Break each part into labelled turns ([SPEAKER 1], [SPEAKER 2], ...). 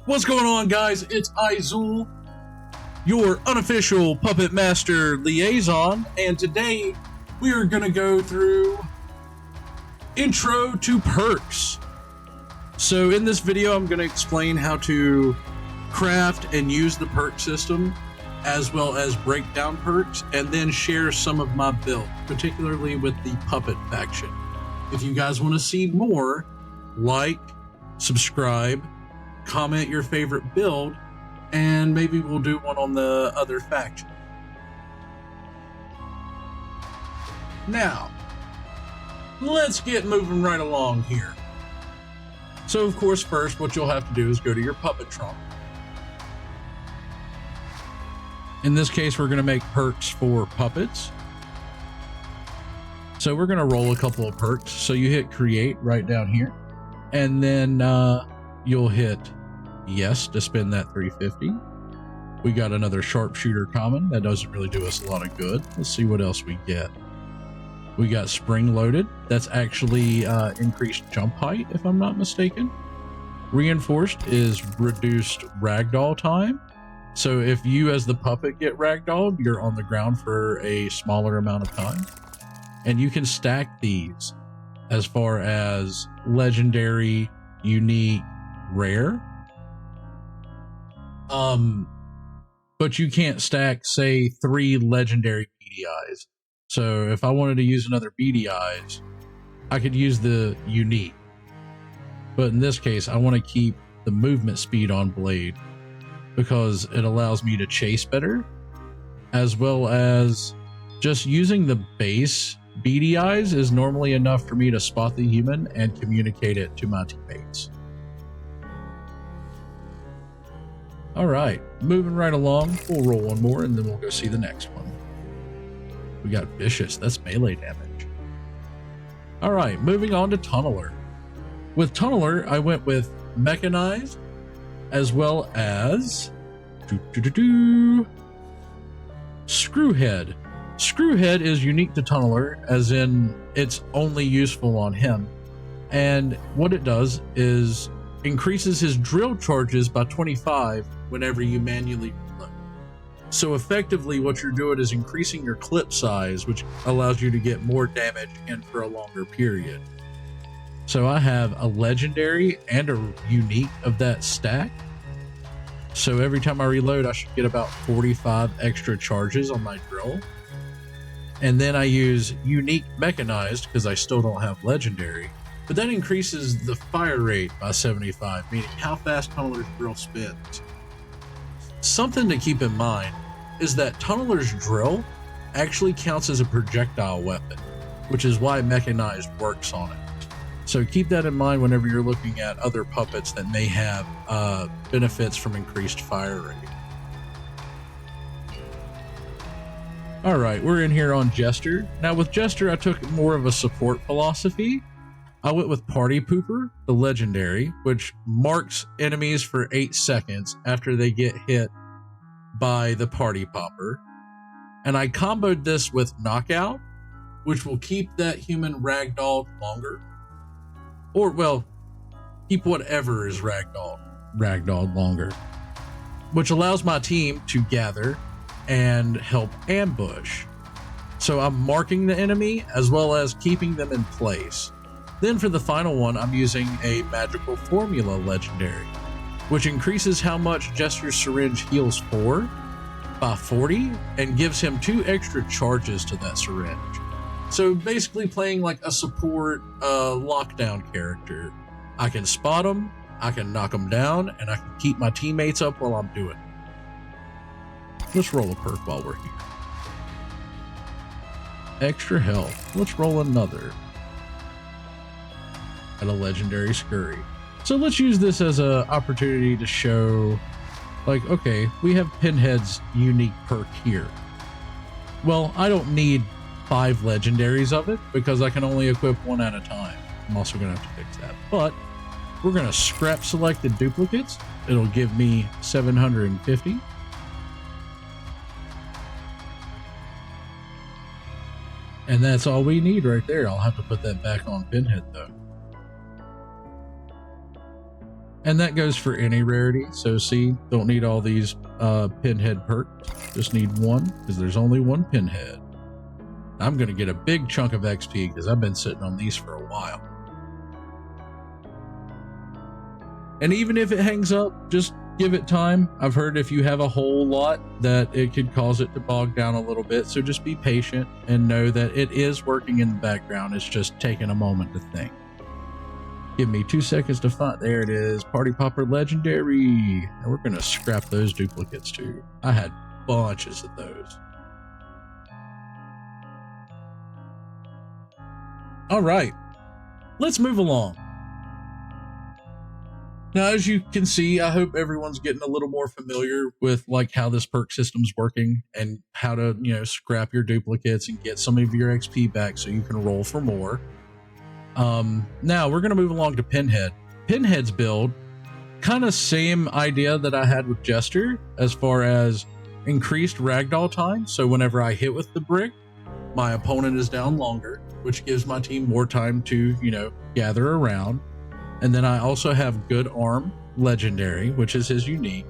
[SPEAKER 1] What's going on, guys? It's Izul, your unofficial Puppet Master liaison, and today we are going to go through Intro to Perks. So in this video, I'm going to explain how to craft and use the perk system, as well as break down perks, and then share some of my build, particularly with the Puppet faction. If you guys want to see more, like, subscribe, comment your favorite build, and maybe we'll do one on the other faction. Now, let's get moving right along here. So of course, first what you'll have to do is go to your puppet trunk. In this case, we're going to make perks for puppets. So we're going to roll a couple of perks. So you hit create right down here, and then you'll hit yes to spend that 350. We got another sharpshooter common. That doesn't really do us a lot of good. Let's see what else we get. We got spring loaded. That's actually increased jump height, if I'm not mistaken. Reinforced is reduced ragdoll time. So if you as the puppet get ragdolled, you're on the ground for a smaller amount of time. And you can stack these as far as legendary, unique, rare. But you can't stack, say, 3 legendary beady eyes. So if I wanted to use another beady eyes, I could use the unique. But in this case, I want to keep the movement speed on blade because it allows me to chase better, as well as just using the base beady eyes is normally enough for me to spot the human and communicate it to my teammates. All right, moving right along, we'll roll one more and then we'll go see the next one. We got Vicious, that's melee damage. All right, moving on to Tunneler. With Tunneler, I went with Mechanized, as well as Screwhead. Screwhead is unique to Tunneler, as in it's only useful on him. And what it does is increases his drill charges by 25 whenever you manually reload. So effectively what you're doing is increasing your clip size, which allows you to get more damage in for a longer period. So I have a legendary and a unique of that stack. So every time I reload, I should get about 45 extra charges on my drill. And then I use unique mechanized because I still don't have legendary. But that increases the fire rate by 75, meaning how fast Tunneler's drill spins. Something to keep in mind is that Tunneler's drill actually counts as a projectile weapon, which is why mechanized works on it. So keep that in mind whenever you're looking at other puppets that may have benefits from increased fire rate. All right, we're in here on Jester. Now with Jester, I took more of a support philosophy. I went with Party Pooper, the legendary, which marks enemies for 8 seconds after they get hit by the Party Popper. And I comboed this with Knockout, which will keep that human ragdolled longer. Or, well, keep whatever is ragdolled longer. Which allows my team to gather and help ambush. So I'm marking the enemy as well as keeping them in place. Then for the final one, I'm using a magical formula legendary, which increases how much Jester's syringe heals for by 40 and gives him 2 extra charges to that syringe. So basically playing like a support lockdown character. I can spot them, I can knock them down, and I can keep my teammates up while I'm doing it. Let's roll a perk while we're here. Extra health. Let's roll another. At a legendary scurry. So let's use this as an opportunity to show, like, okay, we have Pinhead's unique perk here. Well, I don't need 5 legendaries of it because I can only equip 1 at a time. I'm also going to have to fix that. But we're going to scrap selected duplicates. It'll give me 750. And that's all we need right there. I'll have to put that back on Pinhead though. And that goes for any rarity. So see, don't need all these pinhead perks. Just need one, because there's only one pinhead. I'm going to get a big chunk of XP because I've been sitting on these for a while. And even if it hangs up, just give it time. I've heard if you have a whole lot that it could cause it to bog down a little bit. So just be patient and know that it is working in the background. It's just taking a moment to think. Give me 2 seconds to find. There it is. Party Popper Legendary. And we're going to scrap those duplicates too. I had bunches of those. All right, let's move along. Now, as you can see, I hope everyone's getting a little more familiar with like how this perk system's working and how to, scrap your duplicates and get some of your XP back so you can roll for more. Now we're going to move along to Pinhead. Pinhead's build, kind of same idea that I had with Jester as far as increased ragdoll time. So whenever I hit with the brick, my opponent is down longer, which gives my team more time to, gather around. And then I also have Good Arm Legendary, which is his unique.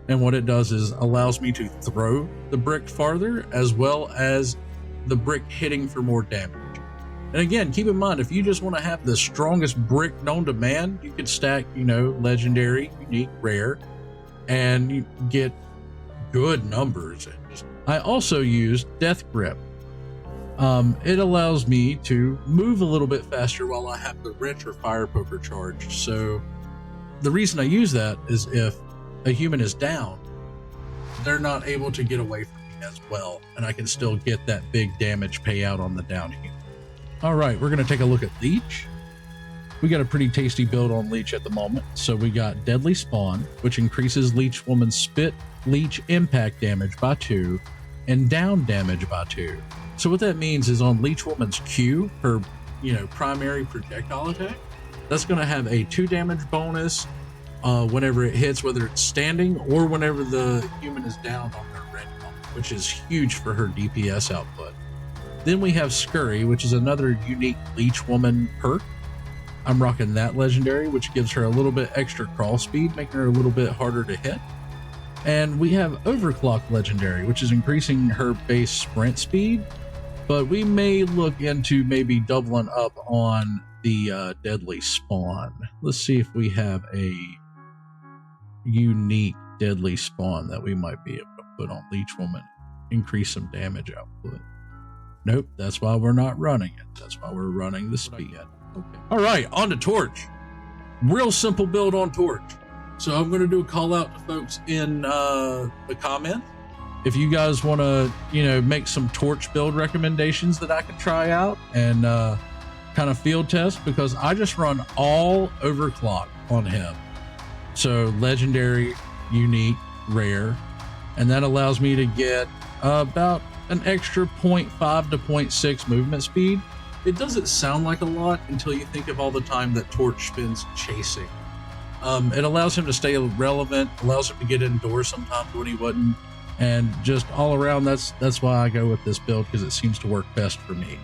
[SPEAKER 1] And what it does is allows me to throw the brick farther, as well as the brick hitting for more damage. And again, keep in mind, if you just want to have the strongest brick known to man, you can stack, legendary, unique, rare, and you get good numbers. I also use Death Grip. It allows me to move a little bit faster while I have the wrench or fire poker charged. So the reason I use that is if a human is down, they're not able to get away from me as well, and I can still get that big damage payout on the down human. All right, we're going to take a look at Leech. We got a pretty tasty build on Leech at the moment. So we got Deadly Spawn, which increases Leech Woman's spit Leech impact damage by 2 and down damage by 2. So what that means is on Leech Woman's Q, her primary projectile attack, that's going to have a 2 damage bonus whenever it hits, whether it's standing or whenever the human is down on their red ball, which is huge for her DPS output. Then we have Scurry, which is another unique Leech Woman perk. I'm rocking that legendary, which gives her a little bit extra crawl speed, making her a little bit harder to hit. And we have Overclock legendary, which is increasing her base sprint speed, but we may look into maybe doubling up on the Deadly Spawn. Let's see if we have a unique Deadly Spawn that we might be able to put on Leech Woman, increase some damage output. Nope, that's why we're not running it. That's why we're running the speed. Okay. All right, on to Torch. Real simple build on Torch. So I'm going to do a call out to folks in the comments. If you guys want to, make some Torch build recommendations that I could try out and kind of field test, because I just run all Overclock on him. So legendary, unique, rare, and that allows me to get about an extra 0.5 to 0.6 movement speed. It doesn't sound like a lot until you think of all the time that Torch spends chasing. It allows him to stay relevant, allows him to get indoors sometimes when he wouldn't, and just all around, that's why I go with this build, because it seems to work best for me.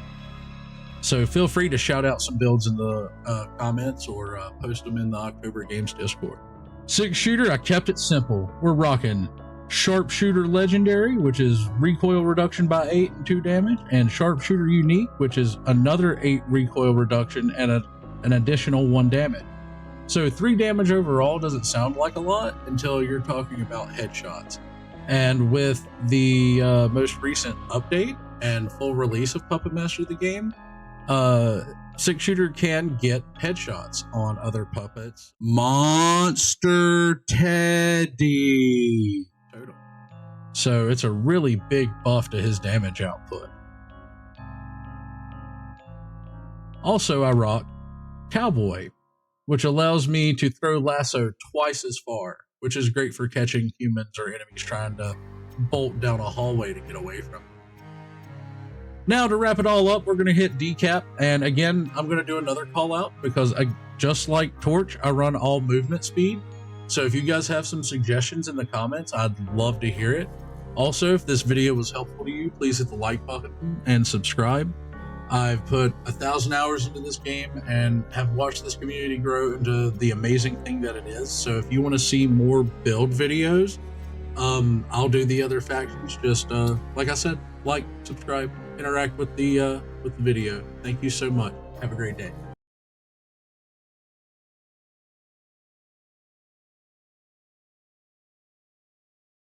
[SPEAKER 1] So feel free to shout out some builds in the comments or post them in the October Games Discord. 6-shooter, I kept it simple. We're rocking Sharpshooter Legendary, which is recoil reduction by 8 and 2 damage, and Sharpshooter Unique, which is another 8 recoil reduction and an additional 1 damage. So 3 damage overall doesn't sound like a lot until you're talking about headshots. And with the most recent update and full release of Puppet Master the game, 6-shooter can get headshots on other puppets. Monster Teddy. Total. So it's a really big buff to his damage output. Also, I rock Cowboy, which allows me to throw lasso twice as far, which is great for catching humans or enemies trying to bolt down a hallway to get away from them. Now, to wrap it all up, we're going to hit decap. And again, I'm going to do another call out because just like Torch, I run all movement speed. So if you guys have some suggestions in the comments, I'd love to hear it. Also, if this video was helpful to you, please hit the like button and subscribe. I've put 1,000 hours into this game and have watched this community grow into the amazing thing that it is. So if you want to see more build videos, I'll do the other factions. Just like I said, like, subscribe, interact with the video. Thank you so much. Have a great day.